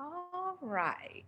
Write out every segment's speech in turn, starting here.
All right.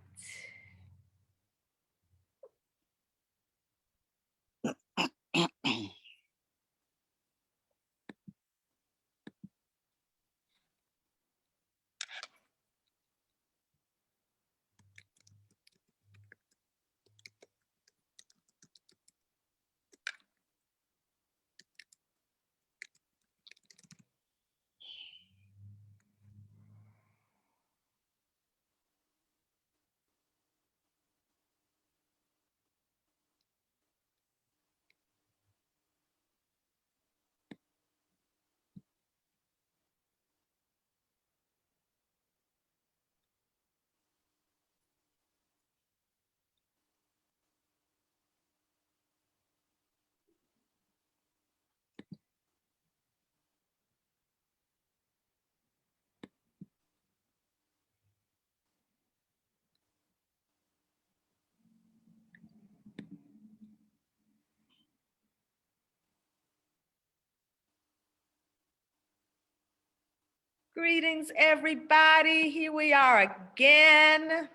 Greetings, everybody. Here we are again.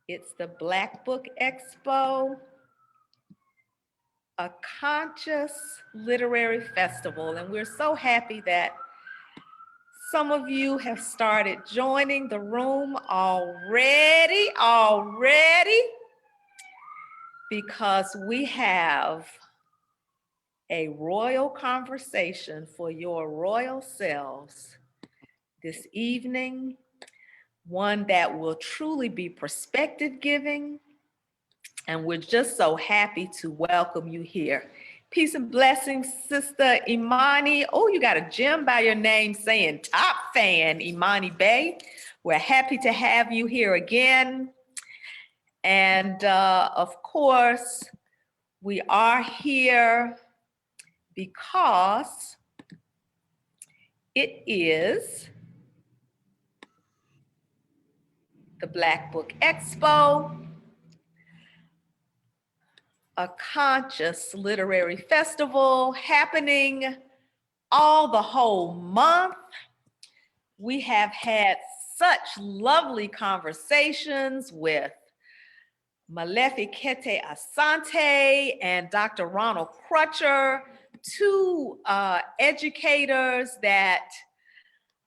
It's the Black Book Expo, a conscious literary festival. And we're so happy that some of you have started joining the room already, because we have a royal conversation for your royal selves this evening, one that will truly be perspective giving. And we're just so happy to welcome you here. Peace and blessings, Sister Imani. Oh, you got a gem by your name saying top fan, Imani Bay. We're happy to have you here again. And of course, we are here because it is the Black Book Expo, a conscious literary festival happening all the whole month. We have had such lovely conversations with Malefikete Asante and Dr. Ronald Crutcher, two educators that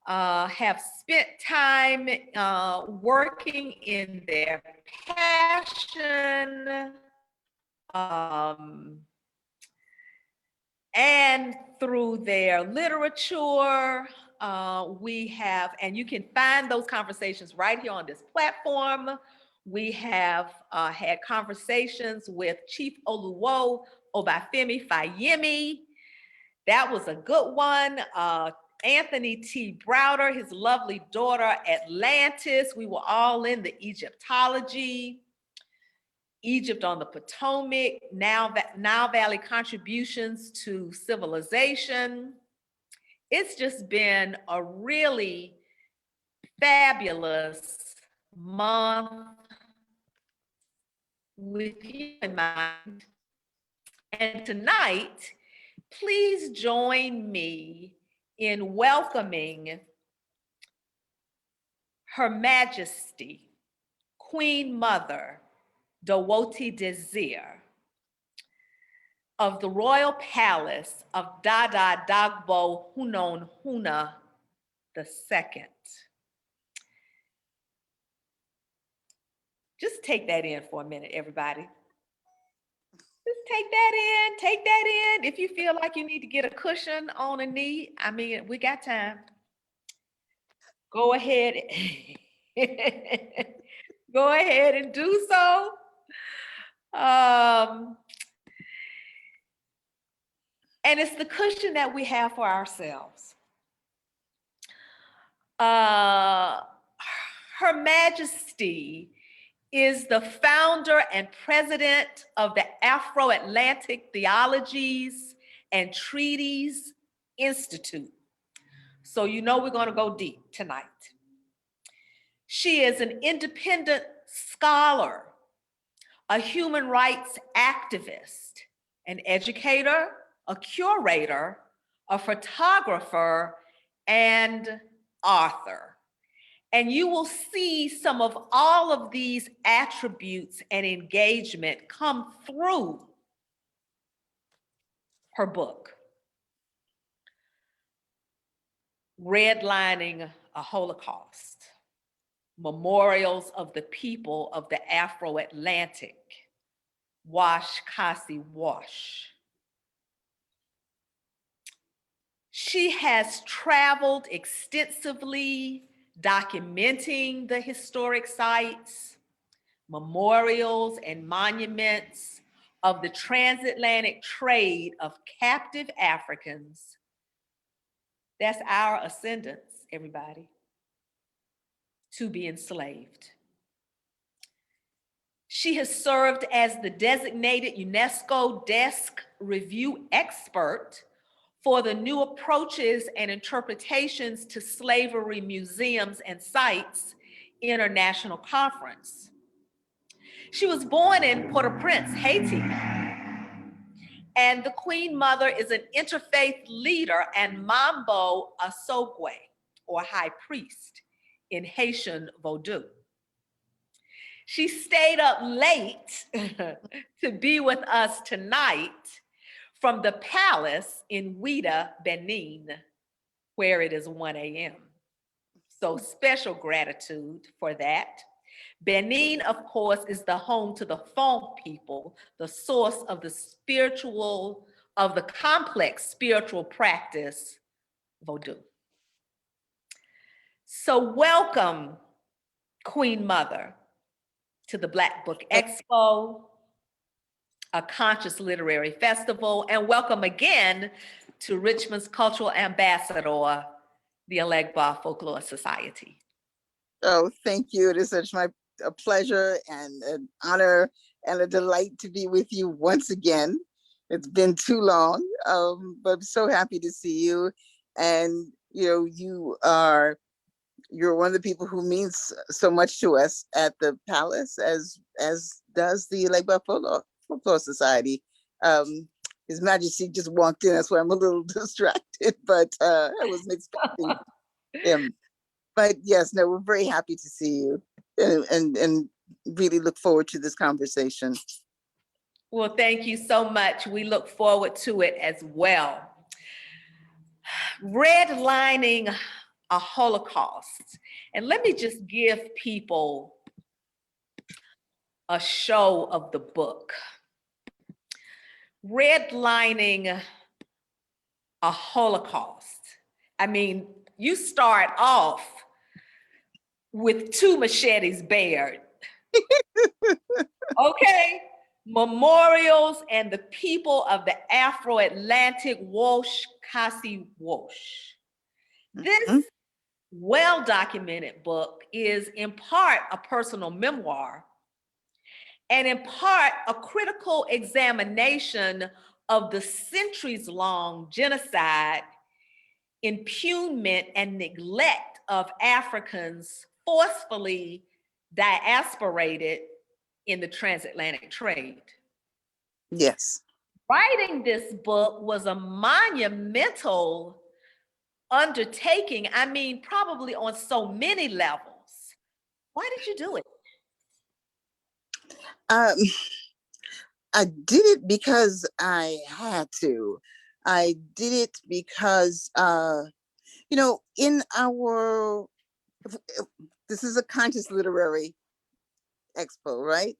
have spent time working in their passion and through their literature. We have, and you can find those conversations right here on this platform. We have had conversations with Chief Oluwo Obafemi Fayemi. That was a good one. Anthony T. Browder, his lovely daughter, Atlantis. We were all in the Egyptology. Egypt on the Potomac, Nile Valley contributions to civilization. It's just been a really fabulous month with you in mind. And tonight, please join me in welcoming Her Majesty, Queenmother, Dewoti Desir of the Royal Palace of Dada Dagbo Hunon Huna II. Just take that in for a minute, everybody. Just take that in. If you feel like you need to get a cushion on a knee, I mean, we got time. Go ahead. Go ahead and do so. And it's the cushion that we have for ourselves. Her Majesty is the founder and president of the Afro-Atlantic Theologies and Treaties Institute. So you know we're going to go deep tonight. She is an independent scholar, a human rights activist, an educator, a curator, a photographer, and author. And you will see some of all of these attributes and engagement come through her book, Redlining a Holocaust, Memorials of the People of the Afro-Atlantic, Wash Kasi Wash. She has traveled extensively, documenting the historic sites, memorials, and monuments of the transatlantic trade of captive Africans. That's our ascendants, everybody, to be enslaved. She has served as the designated UNESCO desk review expert for the new approaches and interpretations to slavery museums and sites international conference. She was born in Port-au-Prince, Haiti, and the Queenmother is an interfaith leader and Mambo Asogwe, or high priest, in Haitian Vodou. She stayed up late to be with us tonight from the palace in Ouidah, Benin, where it is 1 a.m. So special gratitude for that. Benin, of course, is the home to the Fon people, the source of the complex spiritual practice, Vodou. So welcome, Queenmother, to the Black Book Expo, a conscious literary festival, and welcome again to Richmond's cultural ambassador, the Alegba Folklore Society. Oh, thank you. It is such a pleasure and an honor and a delight to be with you once again. It's been too long, but I'm so happy to see you. And you're one of the people who means so much to us at the palace, as does the Alegba Folklore Society. His Majesty just walked in, that's why I'm a little distracted, but I wasn't expecting him. But yes, no, we're very happy to see you and really look forward to this conversation. Well, thank you so much. We look forward to it as well. Redlining a Holocaust. And let me just give people a show of the book. Redlining a Holocaust. I mean, you start off with 2 machetes bared. Okay? Memorials and the people of the Afro-Atlantic, Wash Kasi Wash. This well-documented book is in part a personal memoir and in part a critical examination of the centuries-long genocide, impugnment, and neglect of Africans forcefully diasporated in the transatlantic trade. Yes. Writing this book was a monumental undertaking. I mean, probably on so many levels. Why did you do it? I did it because I had to. I did it because, in this is a conscious literary expo, right?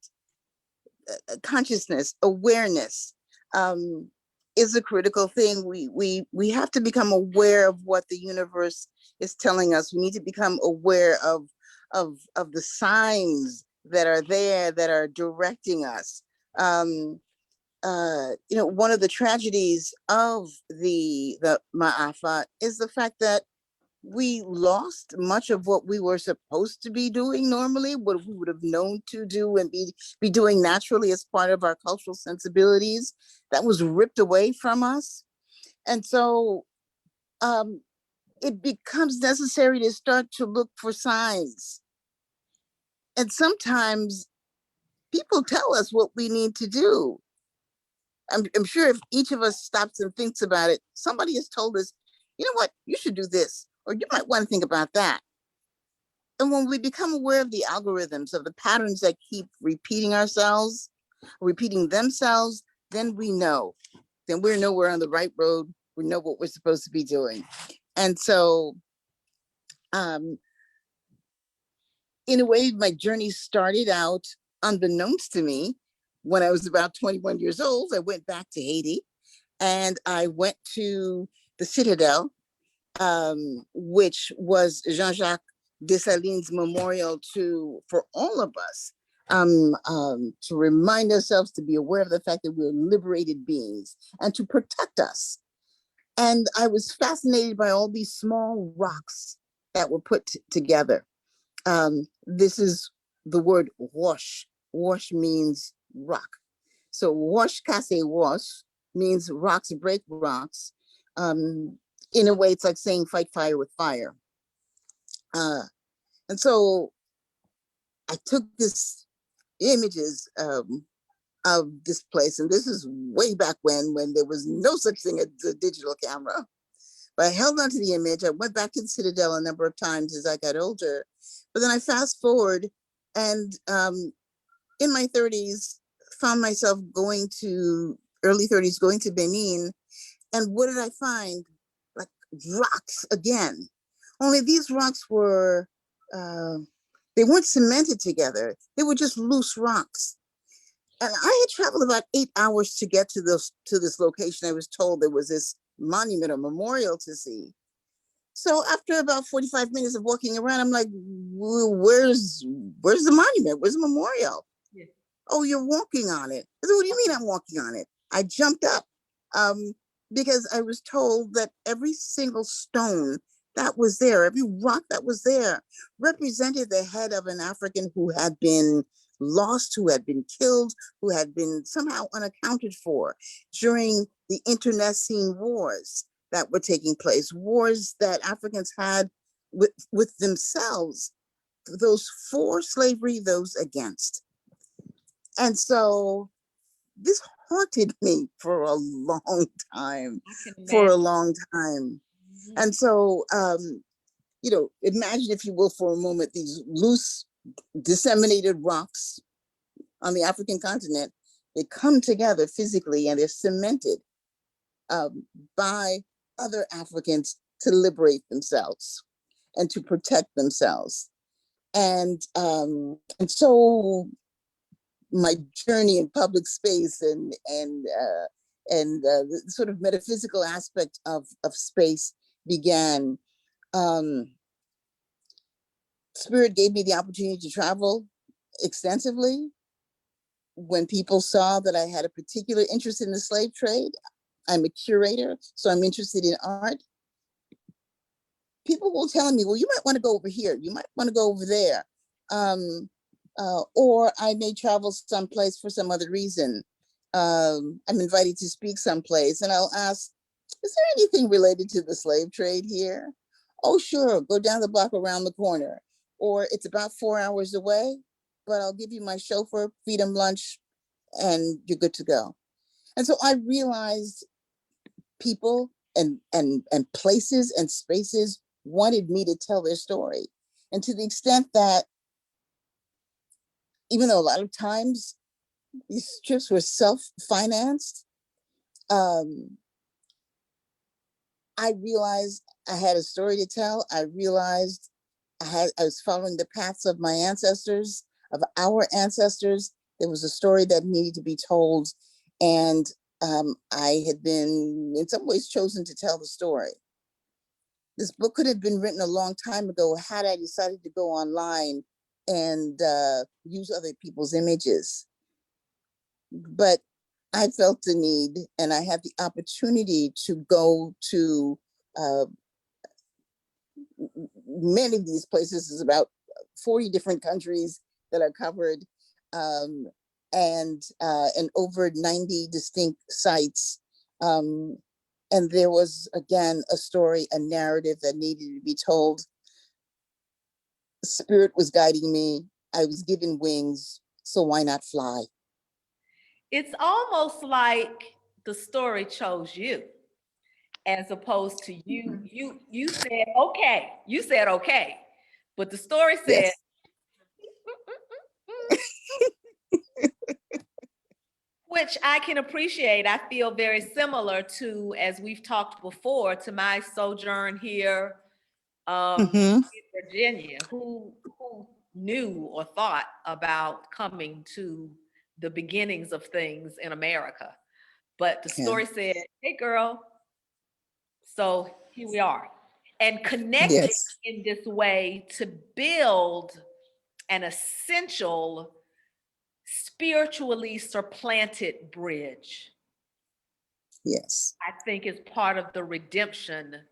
Consciousness, awareness is a critical thing. We have to become aware of what the universe is telling us. We need to become aware of the signs that are there that are directing us. One of the tragedies of the Ma'afa is the fact that we lost much of what we were supposed to be doing normally, what we would have known to do and be doing naturally as part of our cultural sensibilities. That was ripped away from us. And so it becomes necessary to start to look for signs. And sometimes people tell us what we need to do. I'm sure if each of us stops and thinks about it, somebody has told us, you know what, you should do this, or you might want to think about that. And when we become aware of the algorithms, of the patterns that keep repeating themselves, then we know. Then we know we're on the right road. We know what we're supposed to be doing. And so, in a way, my journey started out unbeknownst to me. When I was about 21 years old, I went back to Haiti and I went to the Citadel, which was Jean-Jacques Dessalines' memorial for all of us, to remind ourselves to be aware of the fact that we're liberated beings and to protect us. And I was fascinated by all these small rocks that were put together. This is the word wash. Wash means rock. So wash kase wash means rocks break rocks. In a way, it's like saying fight fire with fire. And so I took this images of this place, and this is way back when there was no such thing as a digital camera. But I held on to the image. I went back to the Citadel a number of times as I got older. But then I fast forward and in my 30s, found myself early 30s, going to Benin. And what did I find? Like rocks again. Only these rocks they weren't cemented together. They were just loose rocks. And I had traveled about 8 hours to get to this location. I was told there was this monument or memorial to see. So after about 45 minutes of walking around, I'm like, where's the monument? Where's the memorial? Yeah. Oh, you're walking on it. I said, what do you mean I'm walking on it? I jumped up because I was told that every single stone that was there, every rock that was there, represented the head of an African who had been lost, who had been killed, who had been somehow unaccounted for during the internecine wars that were taking place, wars that Africans had with themselves, those for slavery, those against. And so this haunted me for a long time, Mm-hmm. And so, imagine, if you will, for a moment, these loose, disseminated rocks on the African continent, they come together physically and they're cemented by other Africans to liberate themselves and to protect themselves. And so my journey in public space and the sort of metaphysical aspect of space began. Spirit gave me the opportunity to travel extensively. When people saw that I had a particular interest in the slave trade, I'm a curator, so I'm interested in art. People will tell me, well, you might want to go over here. You might want to go over there. Or I may travel someplace for some other reason. I'm invited to speak someplace and I'll ask, is there anything related to the slave trade here? Oh, sure, go down the block around the corner. Or it's about 4 hours away, but I'll give you my chauffeur, feed him lunch, and you're good to go. And so I realized people and places and spaces wanted me to tell their story. And to the extent that, even though a lot of times these trips were self-financed, I realized I had a story to tell. I realized I was following the paths of my ancestors, of our ancestors. There was a story that needed to be told. And I had been, in some ways, chosen to tell the story. This book could have been written a long time ago had I decided to go online and use other people's images. But I felt the need, and I had the opportunity to go to many of these places. Is about 40 different countries that are covered, and over 90 distinct sites. And there was, again, a story, a narrative that needed to be told. Spirit was guiding me. I was given wings, so why not fly? It's almost like the story chose you, as opposed to you said, okay, But the story said, Yes. which I can appreciate. I feel very similar to, as we've talked before, to my sojourn here Hmm. in Virginia. Who knew or thought about coming to the beginnings of things in America? But the Yeah. story said, hey, girl, so here we are. And connecting Yes. in this way to build an essential spiritually supplanted bridge, Yes. I think is part of the redemption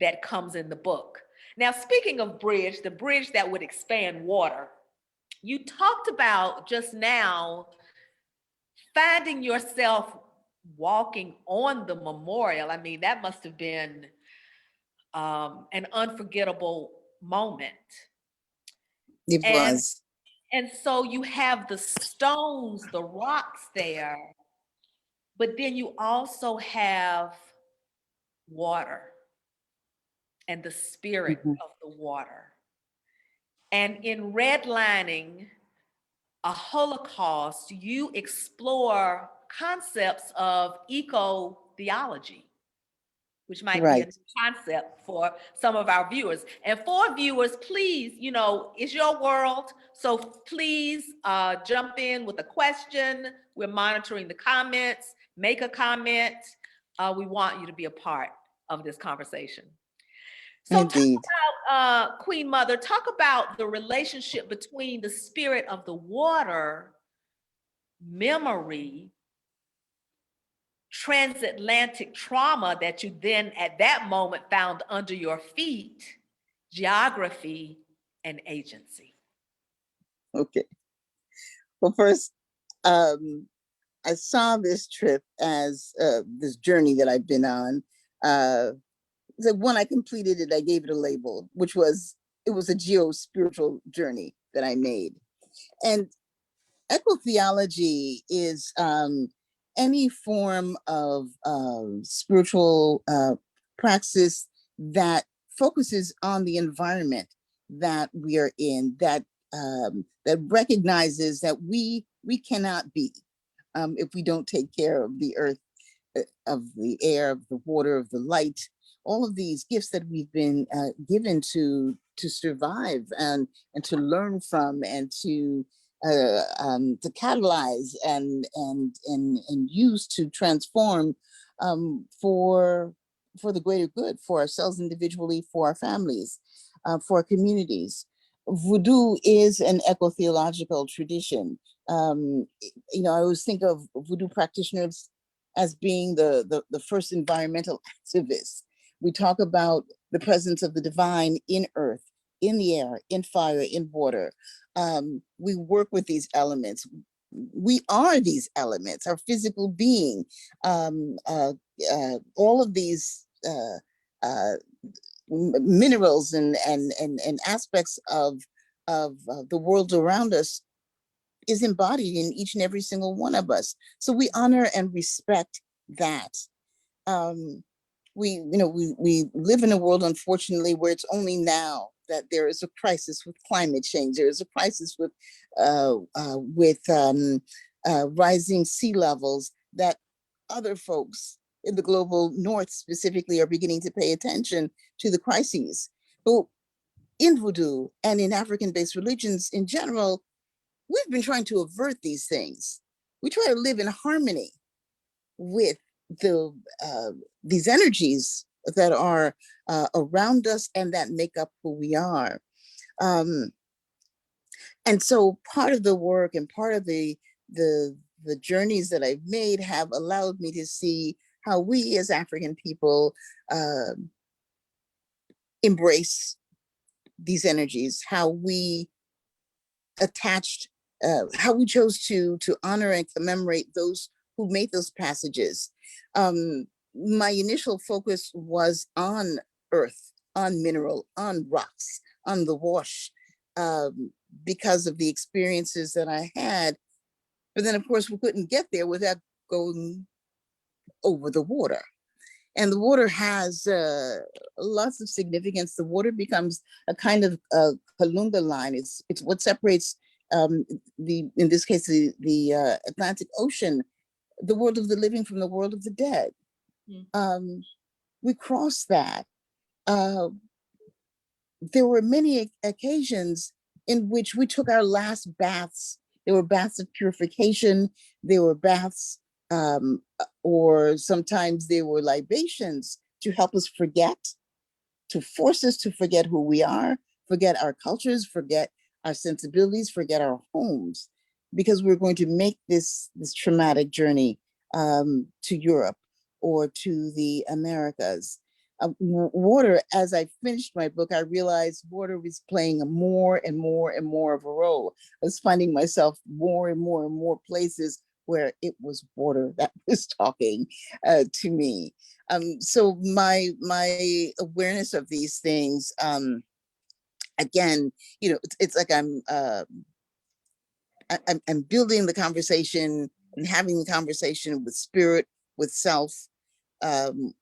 that comes in the book. Now, speaking of bridge, the bridge that would expand water, you talked about just now finding yourself walking on the memorial. I mean, that must have been an unforgettable moment. It And was. and so you have the stones, the rocks there, but then you also have water and the spirit Mhm. of the water. And in Redlining a Holocaust, you explore concepts of eco theology, which might be a Right. new concept for some of our viewers. And for viewers, please, it's your world. So please jump in with a question. We're monitoring the comments. Make a comment. We want you to be a part of this conversation. So talk Indeed. about Queenmother, talk about the relationship between the spirit of the water, memory, transatlantic trauma that you then at that moment found under your feet, geography, and agency. Okay. Well, first, um, I saw this trip as this journey that I've been on. So when I completed it, I gave it a label, which was it was a geo-spiritual journey that I made. And ecotheology is any form of spiritual praxis that focuses on the environment that we are in, that recognizes that we cannot be if we don't take care of the earth, of the air, of the water, of the light, all of these gifts that we've been given to survive and to learn from and to catalyze and use to transform for the greater good, for ourselves individually, for our families, for our communities. Voodoo is an eco-theological tradition. I always think of voodoo practitioners as being the first environmental activists. We talk about the presence of the divine in earth, in the air, in fire, in water. We work with these elements. We are these elements, our physical being, all of these minerals and aspects of the world around us is embodied in each and every single one of us. So we honor and respect that. Um, we live in a world, unfortunately, where it's only now that there is a crisis with climate change. There is a crisis with rising sea levels that other folks in the global north specifically are beginning to pay attention to the crises. But in voodoo and in African-based religions in general, we've been trying to avert these things. We try to live in harmony with the these energies that are around us and that make up who we are. Um, and so part of the work and part of the the journeys that I've made have allowed me to see how we as African people uh, embrace these energies, how we attached, how we chose to honor and commemorate those who made those passages. My initial focus was on earth, on mineral, on rocks, on the wash, because of the experiences that I had. But then, of course, we couldn't get there without going over the water. And the water has lots of significance. The water becomes a kind of Columba line. It's what separates in this case, the Atlantic Ocean, the world of the living from the world of the dead. We crossed that. Uh, there were many occasions in which we took our last baths. There were baths of purification. There were baths, or sometimes there were libations to help us forget, to force us to forget who we are, forget our cultures, forget our sensibilities, forget our homes, because we're going to make this traumatic journey to Europe or to the Americas. Water, as I finished my book, I realized water was playing more and more and more of a role. I was finding myself more and more and more places where it was water that was talking to me. So my awareness of these things, again, it's like I'm building the conversation and having the conversation with spirit, with self,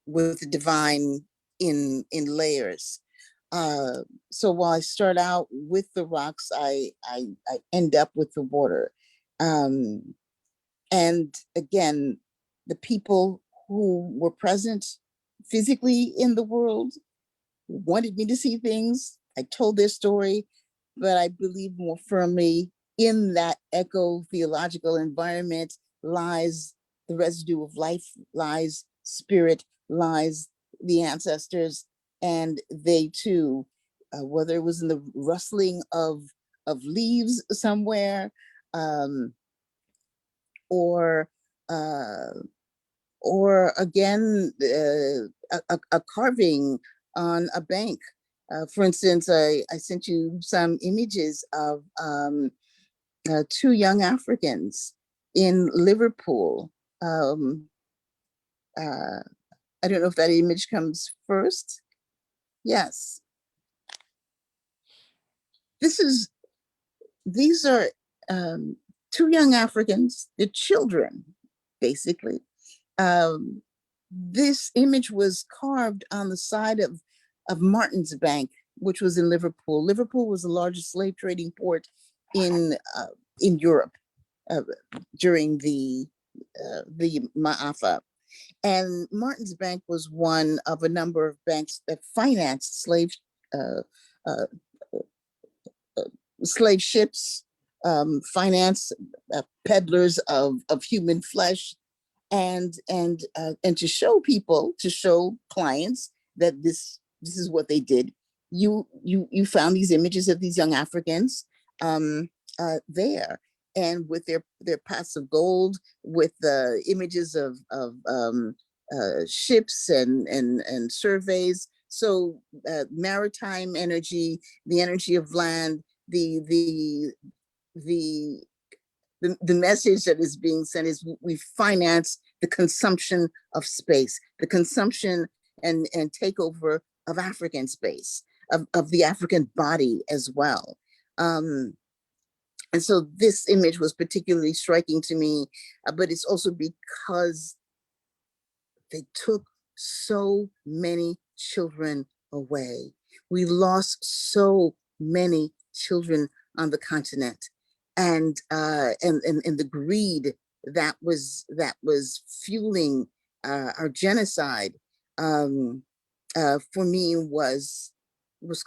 with the divine in layers. So while I start out with the rocks, I end up with the water. And again, the people who were present physically in the world wanted me to see things. I told their story, but I believe more firmly in that echo theological environment lies the residue of life, lies spirit, lies the ancestors, and they too, whether it was in the rustling of leaves somewhere, or uh, or again, a carving on a bank. For instance, I sent you some images of two young Africans in Liverpool. Uh, I don't know if that image comes first. Yes. These are two young Africans, they're children, basically. Um, this image was carved on the side of Martin's Bank, which was in Liverpool. Liverpool was the largest slave trading port in Europe during the Ma'afa. And Martin's Bank was one of a number of banks that financed uh, uh, slave ships, finance peddlers of human flesh, and to show people, to show clients that this is what they did. You found these images of these young Africans there, and with their pots of gold, with the images of ships and surveys. So maritime energy, the energy of land, the the message that is being sent is we finance the consumption of space, the consumption and takeover of African space, of the African body as well. And so this image was particularly striking to me, but it's also because they took so many children away. We lost so many children on the continent, and the greed that was fueling our genocide, for me was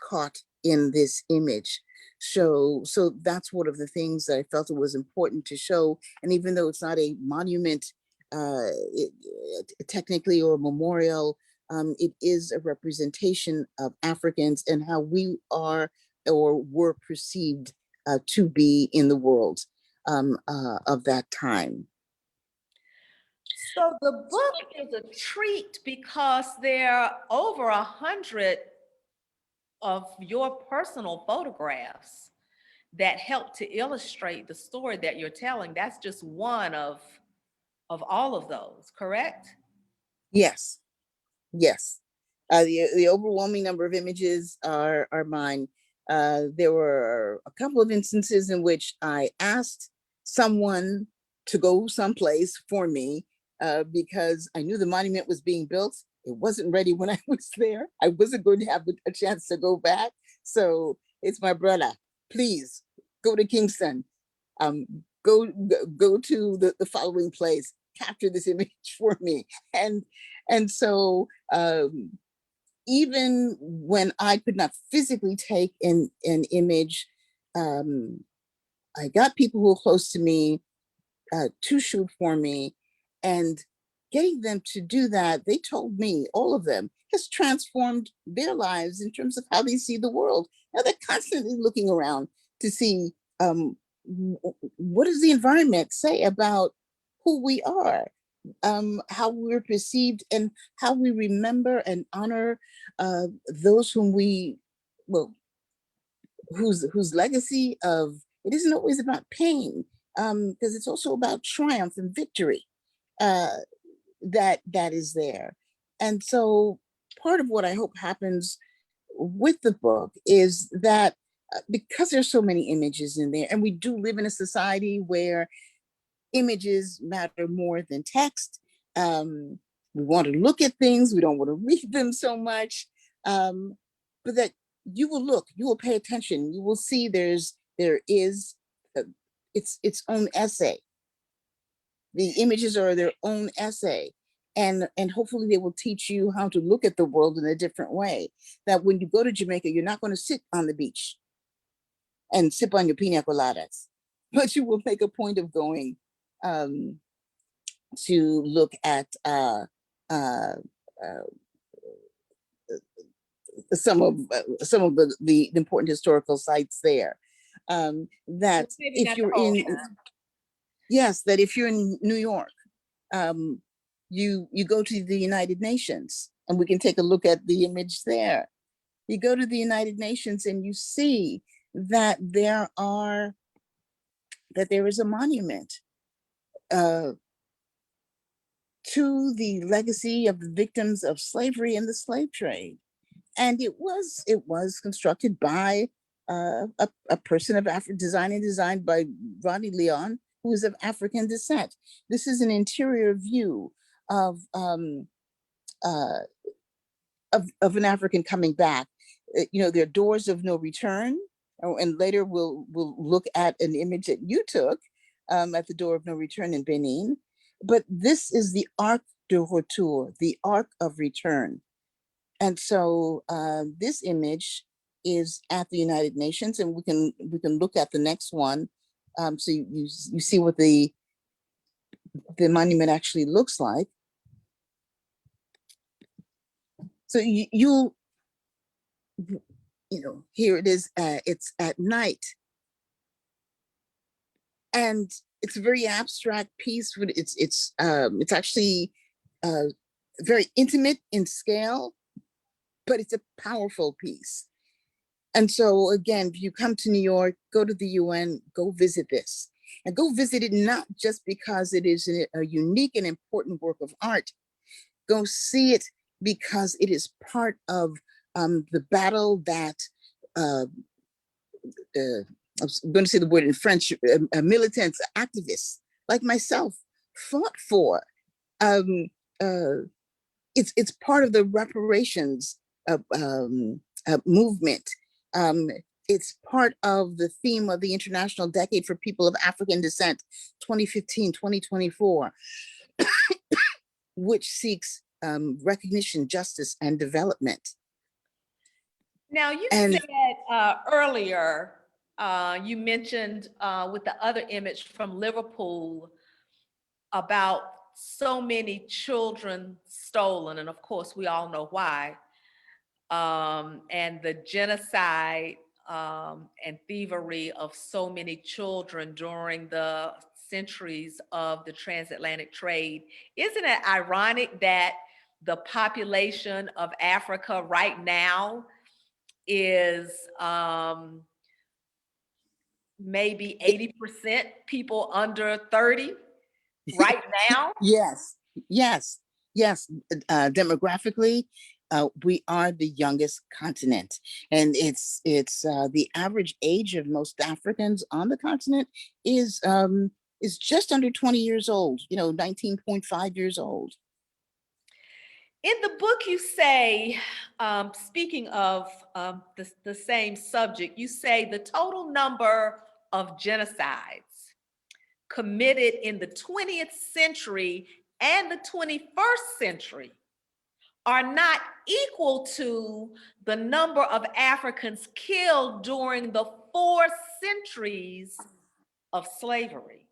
caught in this image. So that's one of the things that I felt it was important to show. And even though it's not a monument technically, or memorial, it is a representation of Africans and how we are or were perceived to be in the world of that time. So the book is a treat because there are over 100 of your personal photographs that help to illustrate the story that you're telling. That's just one of all of those, correct? Yes, yes. The overwhelming number of images are mine. There were a couple of instances in which I asked someone to go someplace for me because I knew the monument was being built. It wasn't ready when I was there. I wasn't going to have a chance to go back. So it's my brother. Please go to Kingston. Um, go to the following place. Capture this image for me. And so even when I could not physically take an image, I got people who were close to me to shoot for me, and getting them to do that, they told me, all of them, has transformed their lives in terms of how they see the world. Now they're constantly looking around to see what does the environment say about who we are, how we're perceived, and how we remember and honor those whom we, well, whose legacy of it isn't always about pain, because it's also about triumph and victory uh, that is there. And so part of what I hope happens with the book is that because there's so many images in there, and we do live in a society where images matter more than text. We want to look at things, we don't want to read them so much, but that you will look, you will pay attention, you will see there is its own essay. The images are their own essay. And hopefully they will teach you how to look at the world in a different way. That when you go to Jamaica, you're not going to sit on the beach and sip on your pina coladas, but you will make a point of going to look at uh, some of the important historical sites there. That Maybe if not the you're whole in, time. yes, that if you're in New York, you go to the United Nations, and we can take a look at the image there. You go to the United Nations and you see that there is a monument uh, to the legacy of the victims of slavery and the slave trade. And it was constructed by a person of African, designed by Ronnie Leon, who is of African descent. This is an interior view of uh, an African coming back. There are doors of no return, and later we'll look at an image that you took at the door of no return in Benin. But this is the Ark de Retour, the Ark of Return. And so this image is at the United Nations, and we can look at the next one, so you see what the monument actually looks like. So you'll here it is. It's at night, and it's a very abstract piece. But it's actually very intimate in scale, but it's a powerful piece. And so again, if you come to New York, go to the UN, go visit this. And go visit it not just because it is a unique and important work of art. Go see it because it is part of the battle that, uh, I was going to say the word in French, militants, activists like myself fought for. Um, uh, it's part of the reparations movement. It's part of the theme of the International Decade for People of African Descent, 2015-2024, which seeks recognition, justice, and development. Now, you And said earlier, you mentioned with the other image from Liverpool about so many children stolen, and of course, we all know why, and the genocide and thievery of so many children during the centuries of the transatlantic trade. Isn't it ironic that the population of Africa right now is maybe 80% people under 30 right now? yes, yes, yes. Demographically, we are the youngest continent, and it's the average age of most Africans on the continent is just under 20 years old. 19.5 years old. In the book, you say, speaking of the same subject, you say the total number of genocides committed in the 20th century and the 21st century are not equal to the number of Africans killed during the 4 centuries of slavery.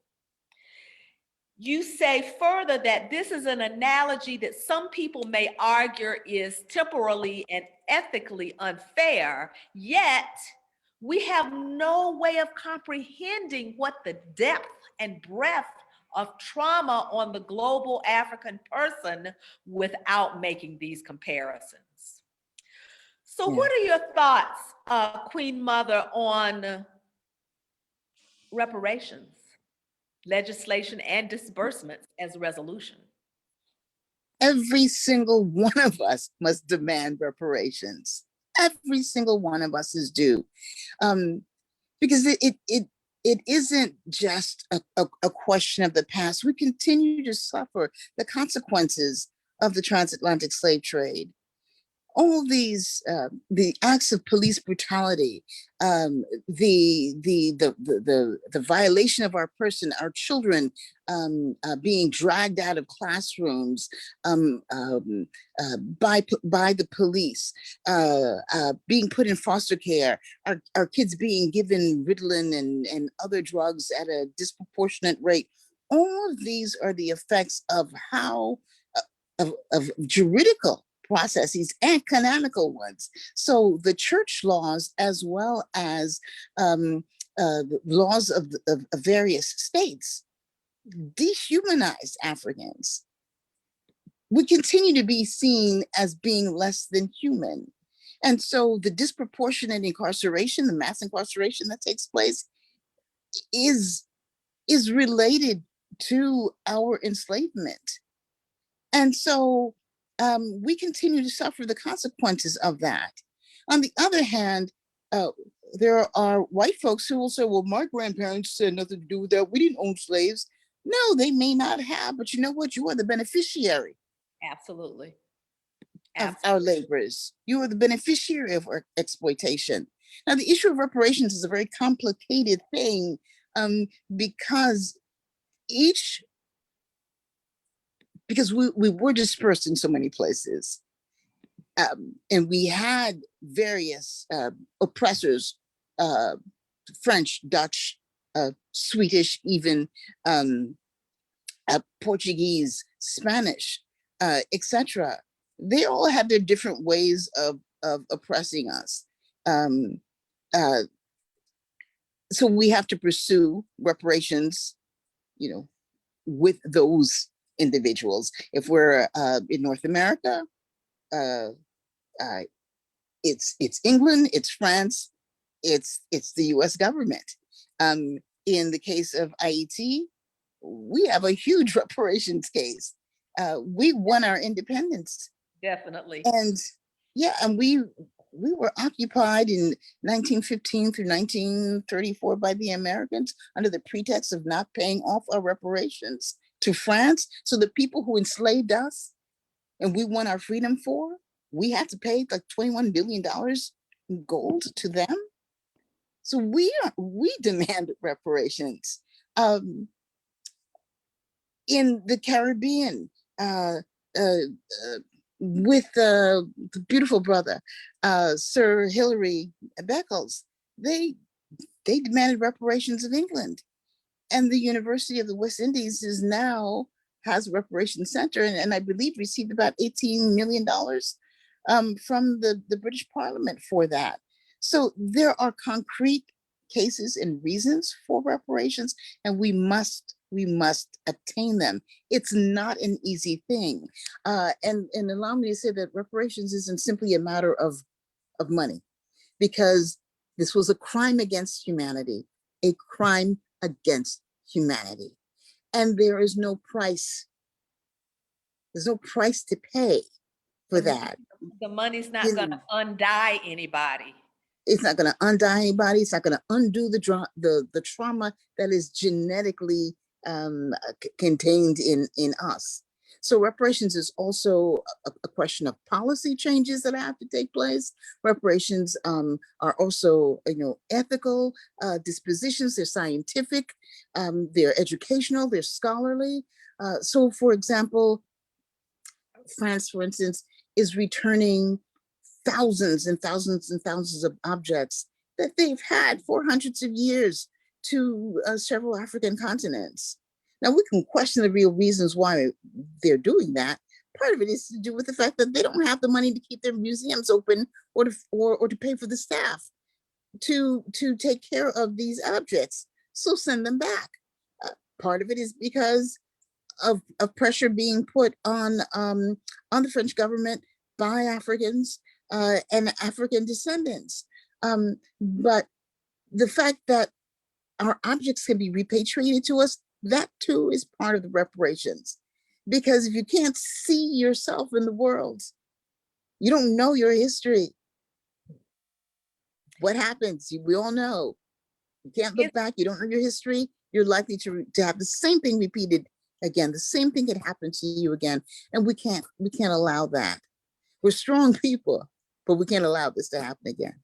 You say further that this is an analogy that some people may argue is temporally and ethically unfair, yet we have no way of comprehending what the depth and breadth of trauma on the global African person without making these comparisons. So, Yeah. what are your thoughts, Queen Mother, on reparations, legislation, and disbursements as a resolution? Every single one of us must demand reparations. Every single one of us is due. Because it isn't just a question of the past. We continue to suffer the consequences of the transatlantic slave trade. All these the acts of police brutality, the violation of our person, our children being dragged out of classrooms by the police, being put in foster care, our kids being given Ritalin and other drugs at a disproportionate rate. All of these are the effects of how of juridical processes and canonical ones. So the church laws, as well as the laws of various states, dehumanize Africans. We continue to be seen as being less than human. And so the disproportionate incarceration, the mass incarceration that takes place is related to our enslavement. And so we continue to suffer the consequences of that. On the other hand, there are white folks who will say, well, my grandparents had nothing to do with that. We didn't own slaves. No, they may not have, but you know what? You are the beneficiary. Absolutely. Of our laborers. You are the beneficiary of our exploitation. Now, the issue of reparations is a very complicated thing because we were dispersed in so many places. And we had various oppressors, French, Dutch, Swedish, even Portuguese, Spanish, etc. They all have their different ways of oppressing us. So we have to pursue reparations, with those individuals. If we're in North America, it's England, it's France, it's the U.S. government. In the case of Haiti, we have a huge reparations case. We won our independence. Definitely. And yeah, and we were occupied in 1915 through 1934 by the Americans under the pretext of not paying off our reparations to France. So the people who enslaved us and we won our freedom for, we had to pay like $21 billion in gold to them. So we demand reparations. In the Caribbean, with the beautiful brother, Sir Hilary Beckles, they demanded reparations of England. And the University of the West Indies has a reparations center, and I believe received about $18 million from the British Parliament for that. So there are concrete cases and reasons for reparations, and we must attain them. It's not an easy thing. And allow me to say that reparations isn't simply a matter of money, because this was a crime against humanity, a crime against humanity. And there is no price. There's no price to pay for that. The money's not going to undie anybody. It's not going to undie anybody. It's not going to undo the trauma that is genetically contained in us. So reparations is also a question of policy changes that have to take place. Reparations are also, ethical dispositions. They're scientific, they're educational, they're scholarly. So, for example, France, for instance, is returning thousands and thousands and thousands of objects that they've had for hundreds of years to several African continents. Now, we can question the real reasons why they're doing that. Part of it is to do with the fact that they don't have the money to keep their museums open, or to pay for the staff to take care of these objects. So send them back. Part of it is because of pressure being put on the French government by Africans and African descendants. But the fact that our objects can be repatriated to us, that too is part of the reparations. Because if you can't see yourself in the world, you don't know your history. What happens? We all know. You can't look back, you don't know your history, you're likely to have the same thing repeated again. The same thing could happen to you again. And we can't allow that. We're strong people, but we can't allow this to happen again.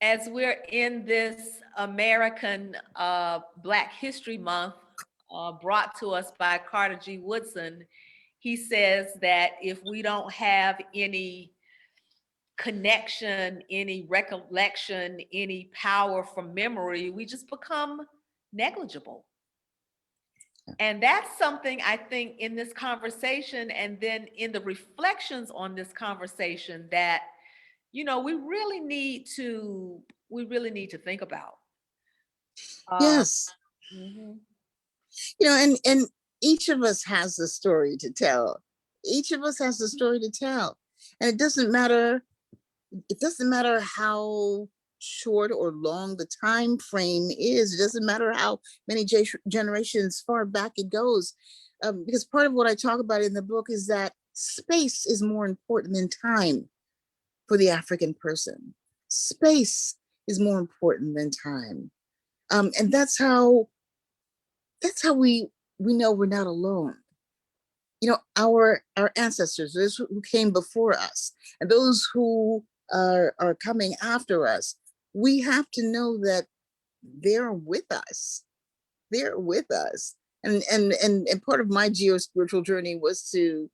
As we're in this American Black History Month, brought to us by Carter G. Woodson, he says that if we don't have any connection, any recollection, any power from memory, we just become negligible. And that's something I think in this conversation, and then in the reflections on this conversation, that we really need to think about. Yes. Mm-hmm. And each of us has a story to tell. Each of us has a story to tell. And it doesn't matter how short or long the time frame is. It doesn't matter how many generations far back it goes. Because part of what I talk about in the book is that space is more important than time for the African person. Space is more important than time. And that's how we know we're not alone. Our ancestors, those who came before us, and those who are coming after us, we have to know that they're with us. They're with us. And part of my geo-spiritual journey was to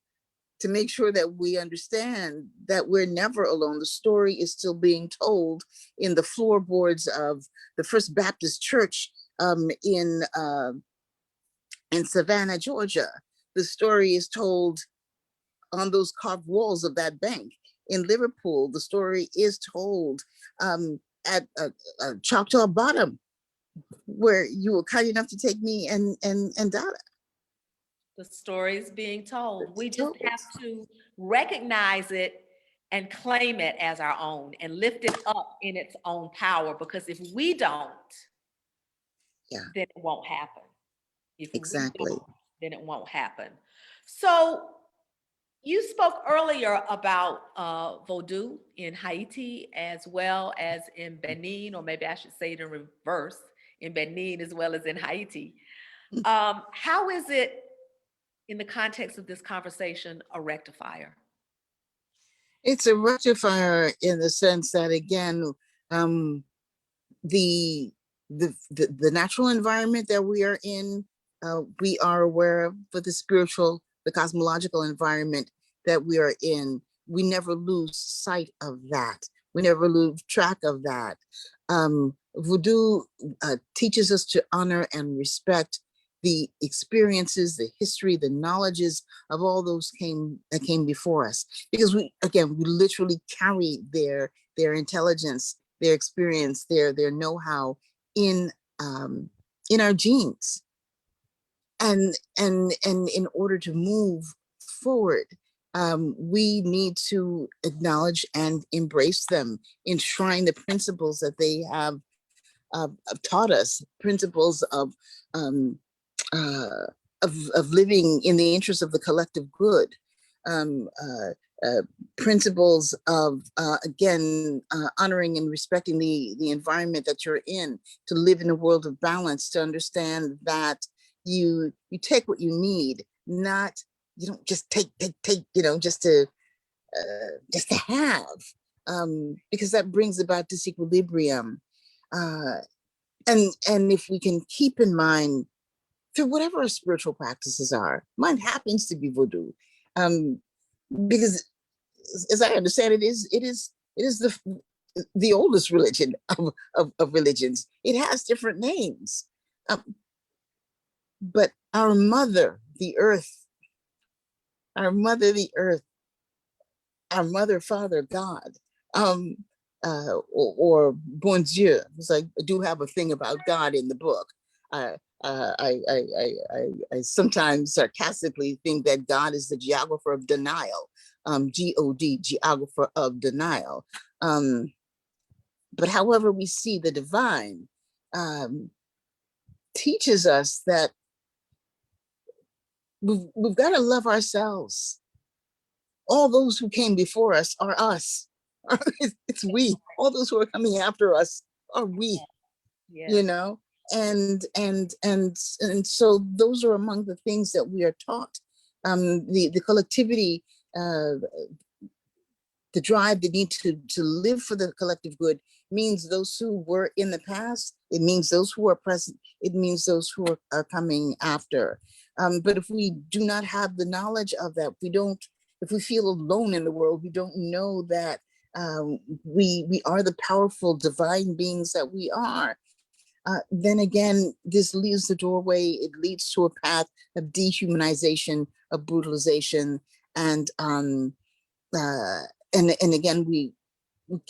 make sure that we understand that we're never alone. The story is still being told in the floorboards of the First Baptist Church in Savannah, Georgia. The story is told on those carved walls of that bank. In Liverpool, the story is told at Choctaw Bottom, where you were kind enough to take me and Donna. The story is being told. We just have to recognize it and claim it as our own and lift it up in its own power, because if we don't, then it won't happen. If exactly. we don't, then it won't happen. So you spoke earlier about Vodou in Haiti as well as in Benin, or maybe I should say it in reverse, in Benin as well as in Haiti. How is it, in the context of this conversation, a rectifier? It's a rectifier in the sense that, again, the natural environment that we are in, we are aware of, but the spiritual, the cosmological environment that we are in, we never lose sight of that. We never lose track of that. Vodou teaches us to honor and respect the experiences, the history, the knowledges of all those that came before us, because we literally carry their intelligence, their experience, their know-how in our genes, and in order to move forward, we need to acknowledge and embrace them, enshrine the principles that they have taught us, principles of living in the interest of the collective good, principles of honoring and respecting the environment that you're in, to live in a world of balance, to understand that you take what you need, not you don't just take, just to have, because that brings about disequilibrium. Uh, and if we can keep in mind, through whatever our spiritual practices are, mine happens to be voodoo, um, because as I understand it, is the oldest religion of religions. It has different names, but our mother, the earth, our mother, the earth, our mother, father, God, or bon Dieu. It's like, I do have a thing about God in the book. I sometimes sarcastically think that God is the geographer of denial, God, geographer of denial. But however we see the divine, teaches us that we've got to love ourselves. All those who came before us are us. It's we. All those who are coming after us are we. Yeah. You know, and so those are among the things that we are taught. The collectivity, the drive, the need to live for the collective good means those who were in the past, it means those who are present, it means those who are coming after. But if we do not have the knowledge of that, if we feel alone in the world, we don't know that we are the powerful divine beings that we are. Then again, this leaves the doorway. It leads to a path of dehumanization, of brutalization, and uh, and again, we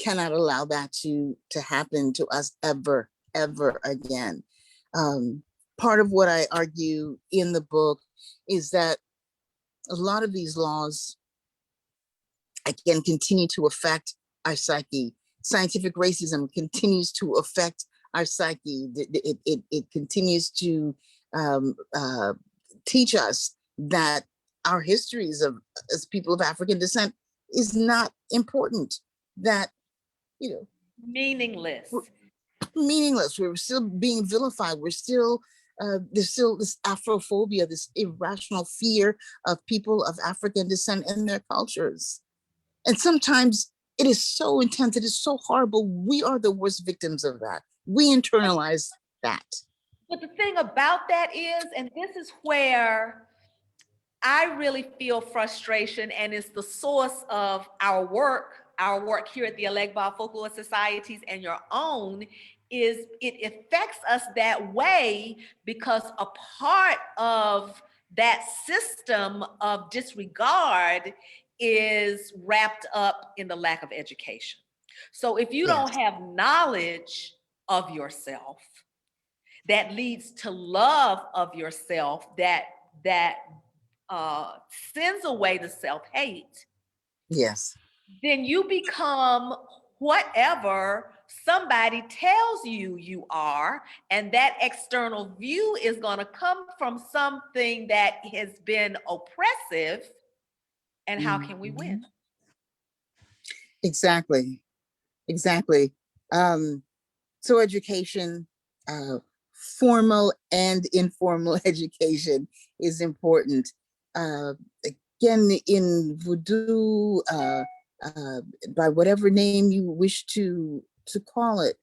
cannot allow that to happen to us ever again. Part of what I argue in the book is that a lot of these laws, again, continue to affect our psyche. Scientific racism continues to affect our psyche. It continues to teach us that our histories of as people of African descent is not important, that, you know, Meaningless. meaningless. We're still being vilified. We're still there's still this Afrophobia, this irrational fear of people of African descent and their cultures. And sometimes it is so intense, it is so horrible. We are the worst victims of that. We internalize that. But the thing about that is, and this is where I really feel frustration, and it's the source of our work here at the Elegba Folklore Societies and your own, is it affects us that way because a part of that system of disregard is wrapped up in the lack of education. So if you don't Yes. have knowledge of yourself, that leads to love of yourself, that sends away the self-hate, Yes. then you become whatever somebody tells you you are, and that external view is going to come from something that has been oppressive. And how can we win? Exactly. Exactly. Um, so education, uh, formal and informal education is important. Uh, Again, in voodoo, uh, by whatever name you wish to call it,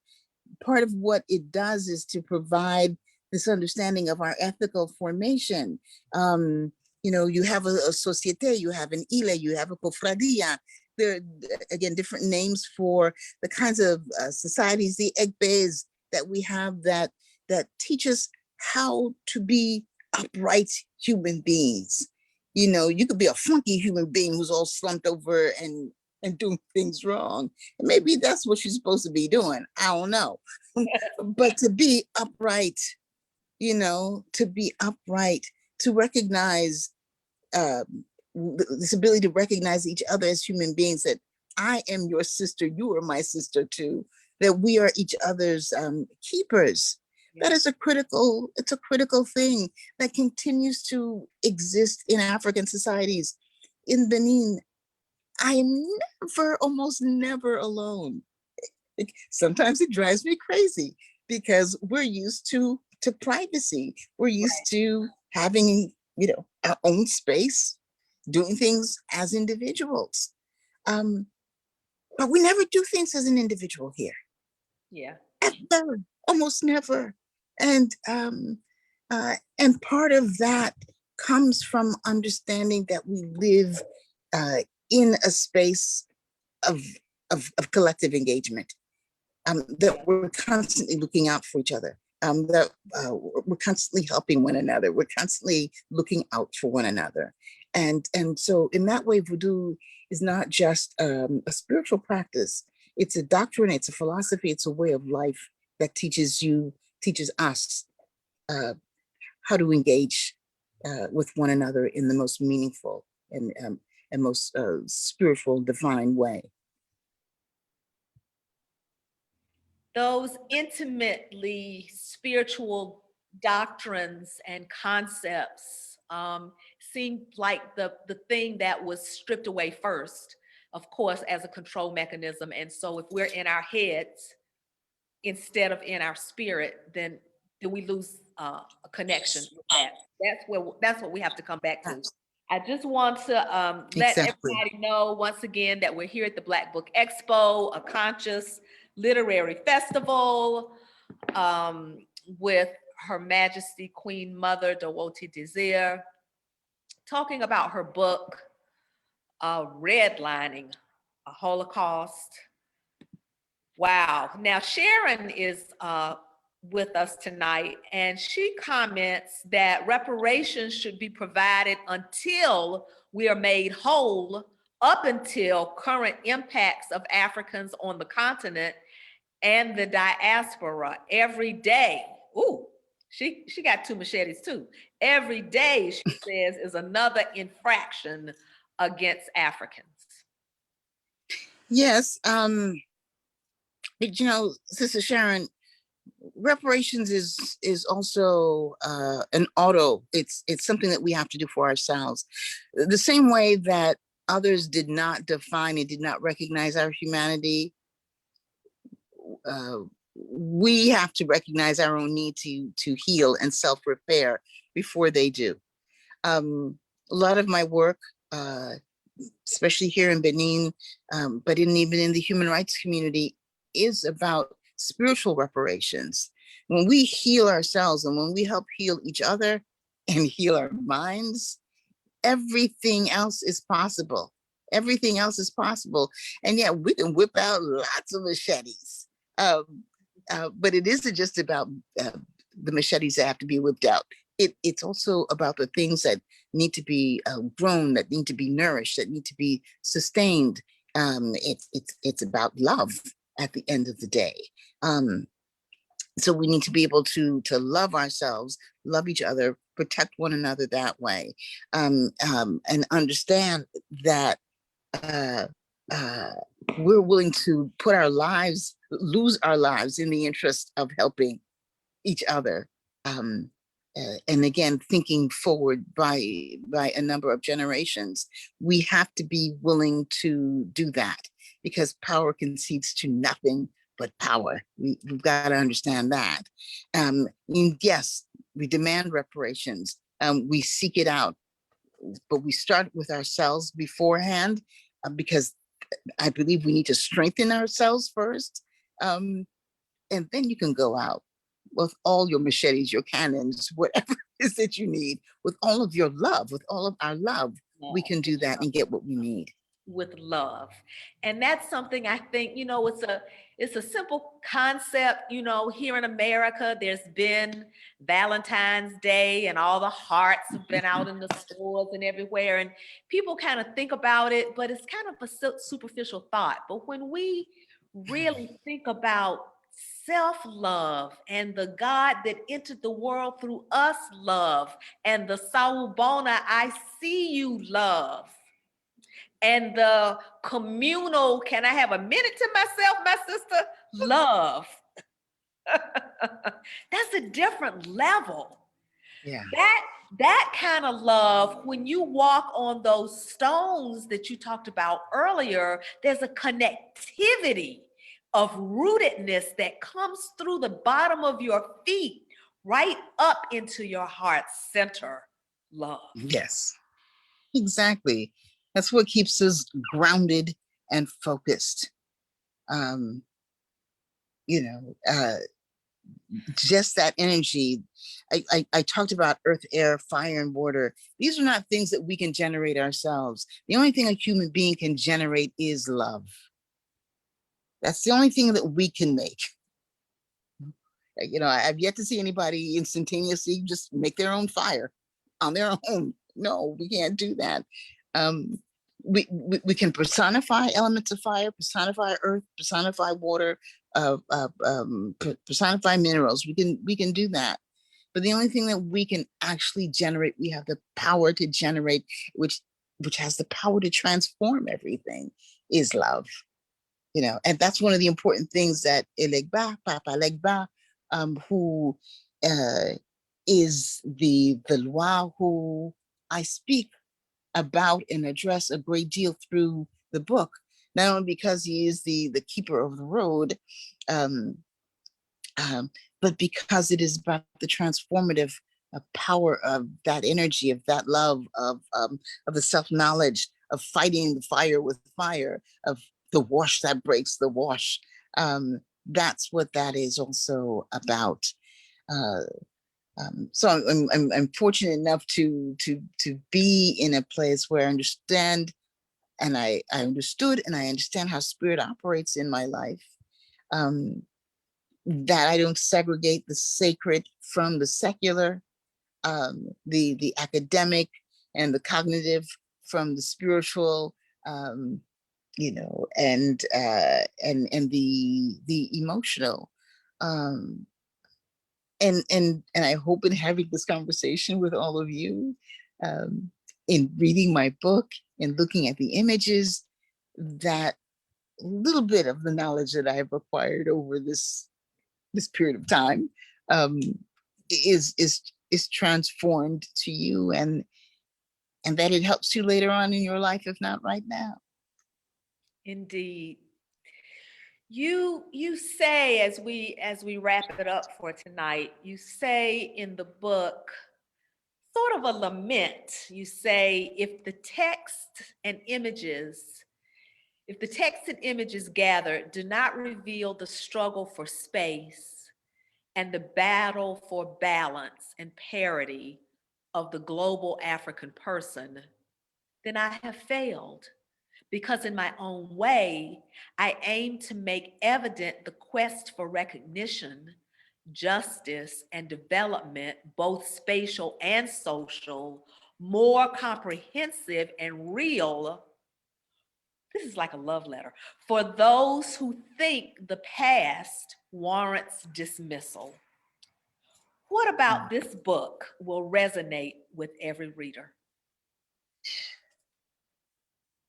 part of what it does is to provide this understanding of our ethical formation. You have a societe, you have an ile, you have a cofradia. There are, again, different names for the kinds of societies, the egbes that we have that teach us how to be upright human beings. You could be a funky human being who's all slumped over and doing things wrong. And maybe that's what you're supposed to be doing. I don't know. But to be upright, to be upright, to recognize this ability to recognize each other as human beings, that I am your sister, you are my sister too, that we are each other's keepers. That is it's a critical thing that continues to exist in African societies. In Benin, I am almost never alone. Sometimes it drives me crazy because we're used to privacy. We're used to having, our own space. doing things as individuals. But we never do things as an individual here. Yeah. Ever, almost never. And part of that comes from understanding that we live in a space of, of collective engagement, that we're constantly looking out for each other, that we're constantly helping one another, we're constantly looking out for one another. And so in that way, voodoo is not just a spiritual practice, it's a doctrine, it's a philosophy, it's a way of life that teaches us how to engage with one another in the most meaningful and most spiritual, divine way. Those intimately spiritual doctrines and concepts seem like the thing that was stripped away first, of course, as a control mechanism. And so if we're in our heads instead of in our spirit, then we lose a connection with that. That's what we have to come back to. I just want to let Exactly. everybody know once again that we're here at the Black Book Expo, a conscious literary festival with Her Majesty Queenmother Dewoti Desir, talking about her book, Redlining, a Holocaust. Wow. Now, Sharon is with us tonight, and she comments that reparations should be provided until we are made whole, up until current impacts of Africans on the continent and the diaspora every day. Ooh, she got two machetes too. Every day, she says, is another infraction against Africans. Yes. But, Sister Sharon, reparations is also an auto. It's something that we have to do for ourselves. The same way that others did not define and did not recognize our humanity, we have to recognize our own need to heal and self-repair before they do. A lot of my work, especially here in Benin, but even in the human rights community, is about spiritual reparations. When we heal ourselves and when we help heal each other and heal our minds, everything else is possible. Everything else is possible. And yeah, we can whip out lots of machetes. But it isn't just about the machetes that have to be whipped out. It's also about the things that need to be grown, that need to be nourished, that need to be sustained. It's about love at the end of the day. So we need to be able to love ourselves, love each other, protect one another that way, and understand that we're willing to put our lives, lose our lives in the interest of helping each other. And again, thinking forward by a number of generations, we have to be willing to do that, because power concedes to nothing but power. We've got to understand that. And yes, we demand reparations. We seek it out, but we start with ourselves beforehand, because I believe we need to strengthen ourselves first. And then you can go out with all your machetes, your cannons, whatever it is that you need, with all of your love, with all of our love, we can do that and get what we need. With love. And that's something I think, it's a simple concept. Here in America, there's been Valentine's Day and all the hearts have been out in the stores and everywhere. And people kind of think about it, but it's kind of a superficial thought. But when we really think about self-love and the God that entered the world through us love, and the Sawubona, I see you love, and the communal, can I have a minute to myself, my sister? Love. That's a different level. Yeah. That kind of love, when you walk on those stones that you talked about earlier, there's a connectivity of rootedness that comes through the bottom of your feet right up into your heart center. Love. Yes. Exactly. That's what keeps us grounded and focused. Um, you know, just that energy. I talked about earth, air, fire, and water. These are not things that we can generate ourselves. The only thing a human being can generate is love. That's the only thing that we can make. You know, I've yet to see anybody instantaneously just make their own fire on their own. No, we can't do that. Um, we can personify elements of fire, personify earth, personify water, personify minerals. We can do that. But the only thing that we can actually generate, we have the power to generate, which has the power to transform everything, is love. You know, and that's one of the important things that Elegba, Papa Legba, who uh, is the Loa who I speak about and address a great deal through the book, not only because he is the keeper of the road, um, um, but because it is about the transformative power of that energy, of that love, of the self knowledge, of fighting the fire with fire, of the wash that breaks the wash. That's what that is also about. Uh, so I'm fortunate enough to be in a place where I understand, and I understood and I understand how spirit operates in my life. Um, that I don't segregate the sacred from the secular, the academic and the cognitive from the spiritual, um, you know, and the emotional. Um, and I hope in having this conversation with all of you, um, in reading my book and looking at the images, that little bit of the knowledge that I've acquired over this period of time, um, is transformed to you, and that it helps you later on in your life, if not right now. Indeed. You say, as we wrap it up for tonight, you say in the book sort of a lament. You say, if the text and images gathered do not reveal the struggle for space and the battle for balance and parity of the global African person, then I have failed. Because in my own way, I aim to make evident the quest for recognition, justice, and development, both spatial and social, more comprehensive and real. This is like a love letter for those who think the past warrants dismissal. What about this book will resonate with every reader?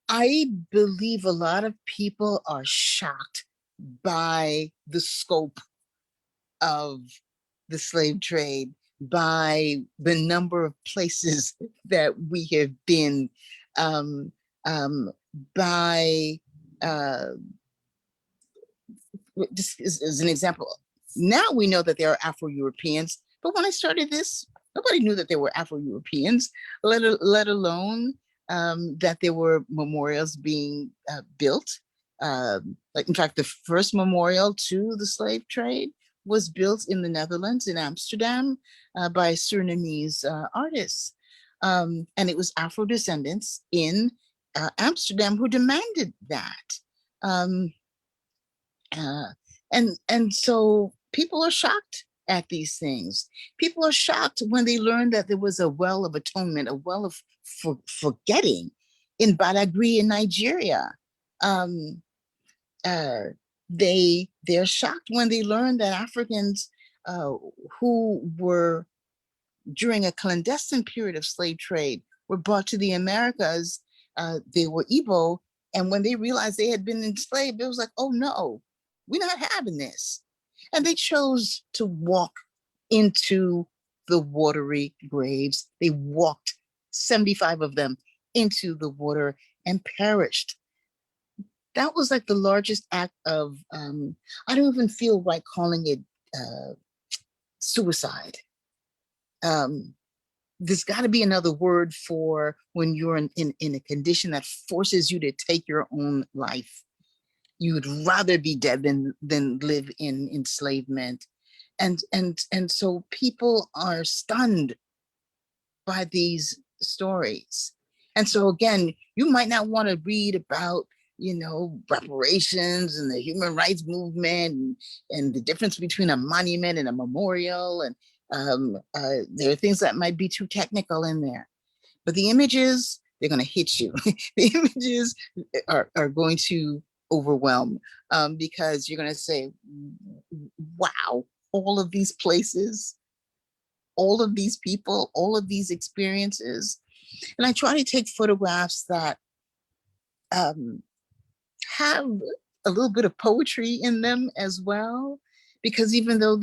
I believe a lot of people are shocked by the scope of the slave trade, by the number of places that we have been, um, um, by uh, just as an example, now we know that there are Afro-Europeans, but when I started this, nobody knew that there were Afro-Europeans, let alone that there were memorials being built. Like, in fact, the first memorial to the slave trade was built in the Netherlands, in Amsterdam, by Surinamese artists. And it was Afro descendants in Amsterdam who demanded that. Um, uh, and so people are shocked at these things. People are shocked when they learn that there was a well of atonement, a well of forgetting in Badagry in Nigeria. Um, uh, they're shocked when they learn that Africans who were during a clandestine period of slave trade were brought to the Americas. They were Igbo, and when they realized they had been enslaved, it was like, oh no, we're not having this. And they chose to walk into the watery graves. They walked, 75 of them, into the water and perished. That was like the largest act of, I don't even feel right calling it suicide. Um, there's got to be another word for when you're in a condition that forces you to take your own life. You would rather be dead than live in enslavement. And so people are stunned by these stories. And so again, you might not want to read about, reparations and the human rights movement and the difference between a monument and a memorial. And there are things that might be too technical in there. But the images, they're going to hit you. The images are going to overwhelm, because you're going to say, wow, all of these places, all of these people, all of these experiences. And I try to take photographs that have a little bit of poetry in them as well, because even though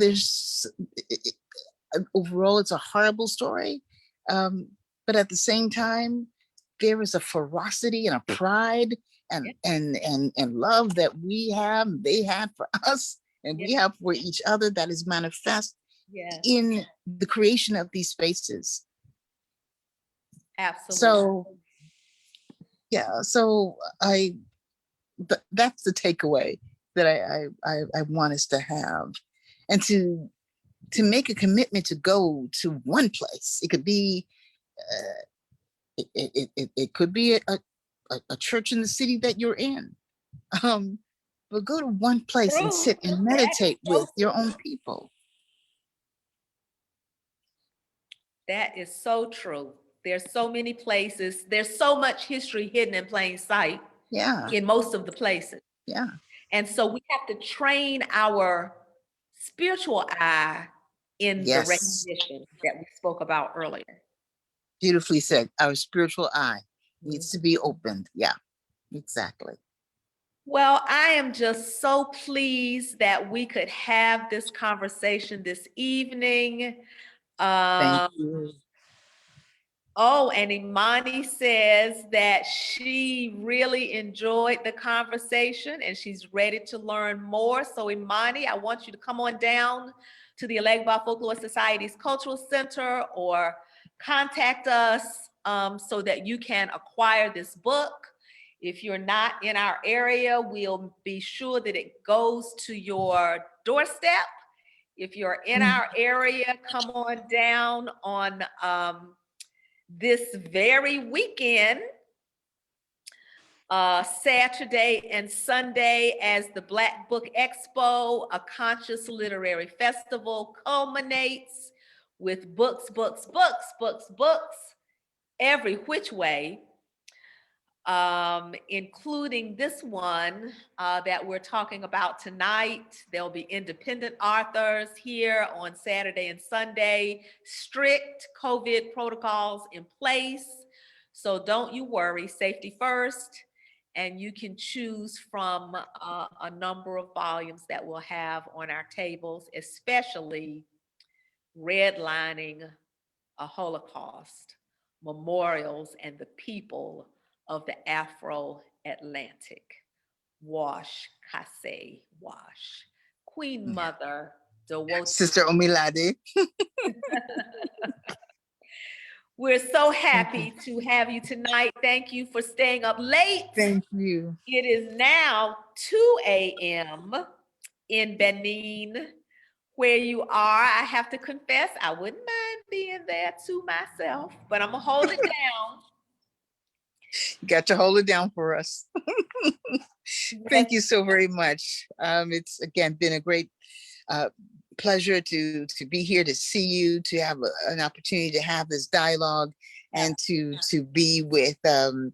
overall it's a horrible story, but at the same time, there is a ferocity and a pride and love that we have, they have for us, and we have for each other, that is manifest in the creation of these spaces. Absolutely. So yeah, so that's the takeaway that I want us to have, and to make a commitment to go to one place. It could be it could be a church in the city that you're in, but go to one place and sit and meditate with your own people. That is so true. There's so many places. There's so much history hidden in plain sight. Yeah. In most of the places. Yeah. And so we have to train our spiritual eye in the recognition that we spoke about earlier. Beautifully said. Our spiritual eye needs to be opened. Yeah, exactly. Well, I am just so pleased that we could have this conversation this evening. Thank you. Oh, and Imani says that she really enjoyed the conversation and she's ready to learn more. So Imani, I want you to come on down to the Alegba Folklore Society's Cultural Center or contact us so that you can acquire this book. If you're not in our area, we'll be sure that it goes to your doorstep. If you're in our area, come on down on this very weekend, Saturday and Sunday, as the Black Book Expo, a conscious literary festival, culminates with books, every which way, including this one that we're talking about tonight. There'll be independent authors here on Saturday and Sunday, strict COVID protocols in place. So don't you worry, safety first. And you can choose from a number of volumes that we'll have on our tables, especially Redlining a Holocaust, Memorials and the People of the Afro-Atlantic. Wash, Kase, Wash. Queenmother, Dewoti. Sister Omilade. We're so happy to have you tonight. Thank you for staying up late. Thank you. It is now 2 a.m. in Benin, where you are. I have to confess, I wouldn't mind being there to myself, but I'm gonna hold it down. You got to hold it down for us. Thank you so very much. It's again been a great pleasure to be here, to see you, to have an opportunity to have this dialogue, and to be with the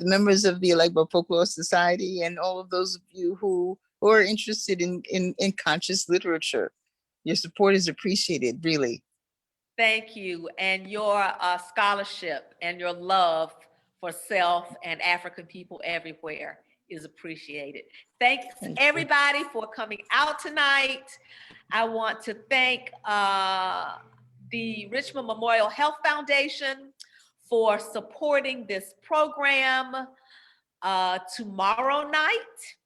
members of the Alegba Folklore Society and all of those of you who are interested in conscious literature. Your support is appreciated, really. Thank you. And your scholarship and your love for self and African people everywhere is appreciated. Thanks everybody for coming out tonight. I want to thank the Richmond Memorial Health Foundation for supporting this program. Tomorrow night,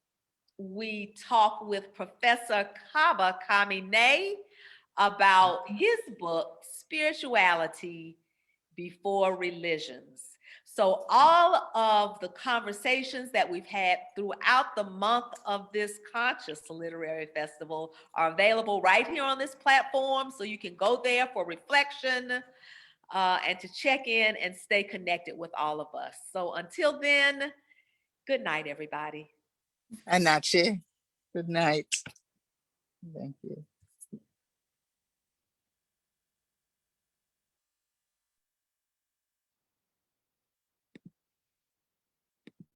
we talk with Professor Kaba Kamine about his book, Spirituality before religions. So all of the conversations that we've had throughout the month of this Conscious Literary Festival are available right here on this platform. So you can go there for reflection and to check in and stay connected with all of us. So until then, good night, everybody. Anache, good night. Thank you.